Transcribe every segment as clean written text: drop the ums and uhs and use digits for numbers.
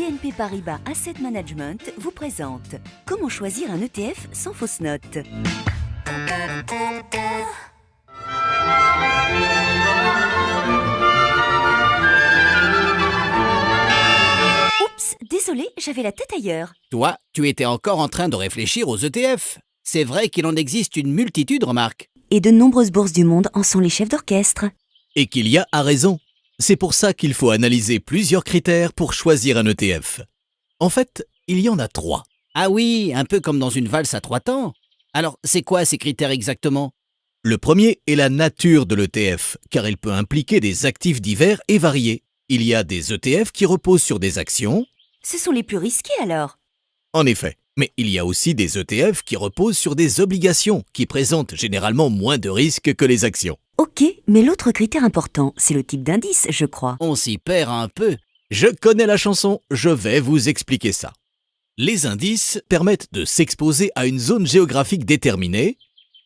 BNP Paribas Asset Management vous présente Comment choisir un ETF sans fausse note. Oups, désolé, j'avais la tête ailleurs. Toi, tu étais encore en train de réfléchir aux ETF. C'est vrai qu'il en existe une multitude, remarque. Et de nombreuses bourses du monde en sont les chefs d'orchestre. Et qu'il y a à raison. C'est pour ça qu'il faut analyser plusieurs critères pour choisir un ETF. En fait, il y en a 3. Ah oui, un peu comme dans une valse à 3 temps. Alors, c'est quoi ces critères exactement? Le premier est la nature de l'ETF, car il peut impliquer des actifs divers et variés. Il y a des ETF qui reposent sur des actions. Ce sont les plus risqués alors. En effet, mais il y a aussi des ETF qui reposent sur des obligations, qui présentent généralement moins de risques que les actions. Ok, mais l'autre critère important, c'est le type d'indice, je crois. On s'y perd un peu. Je connais la chanson, je vais vous expliquer ça. Les indices permettent de s'exposer à une zone géographique déterminée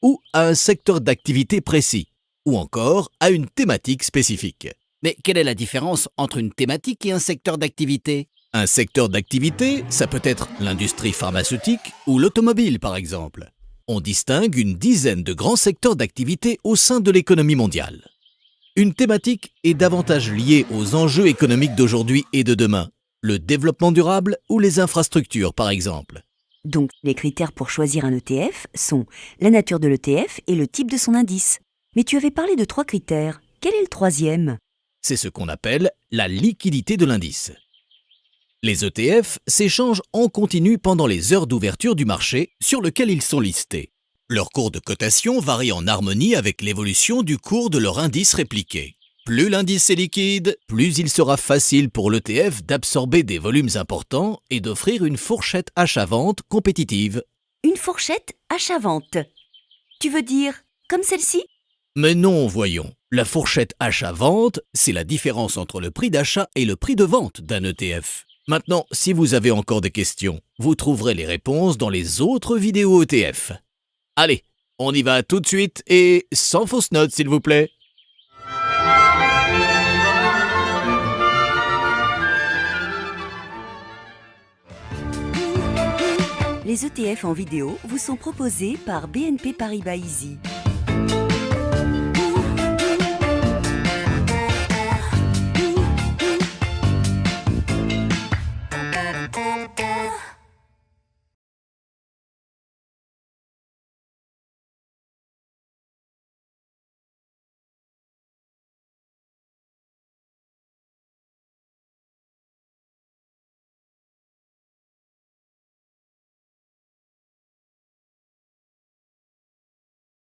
ou à un secteur d'activité précis, ou encore à une thématique spécifique. Mais quelle est la différence entre une thématique et un secteur d'activité? Un secteur d'activité, ça peut être l'industrie pharmaceutique ou l'automobile par exemple. On distingue une dizaine de grands secteurs d'activité au sein de l'économie mondiale. Une thématique est davantage liée aux enjeux économiques d'aujourd'hui et de demain, le développement durable ou les infrastructures par exemple. Donc, les critères pour choisir un ETF sont la nature de l'ETF et le type de son indice. Mais tu avais parlé de 3 critères. Quel est le troisième? C'est ce qu'on appelle la liquidité de l'indice. Les ETF s'échangent en continu pendant les heures d'ouverture du marché sur lequel ils sont listés. Leur cours de cotation varie en harmonie avec l'évolution du cours de leur indice répliqué. Plus l'indice est liquide, plus il sera facile pour l'ETF d'absorber des volumes importants et d'offrir une fourchette achat-vente compétitive. Une fourchette achat-vente. Tu veux dire comme celle-ci? Mais non, voyons. La fourchette achat-vente, c'est la différence entre le prix d'achat et le prix de vente d'un ETF. Maintenant, si vous avez encore des questions, vous trouverez les réponses dans les autres vidéos ETF. Allez, on y va tout de suite et sans fausse note, s'il vous plaît. Les ETF en vidéo vous sont proposés par BNP Paribas Easy.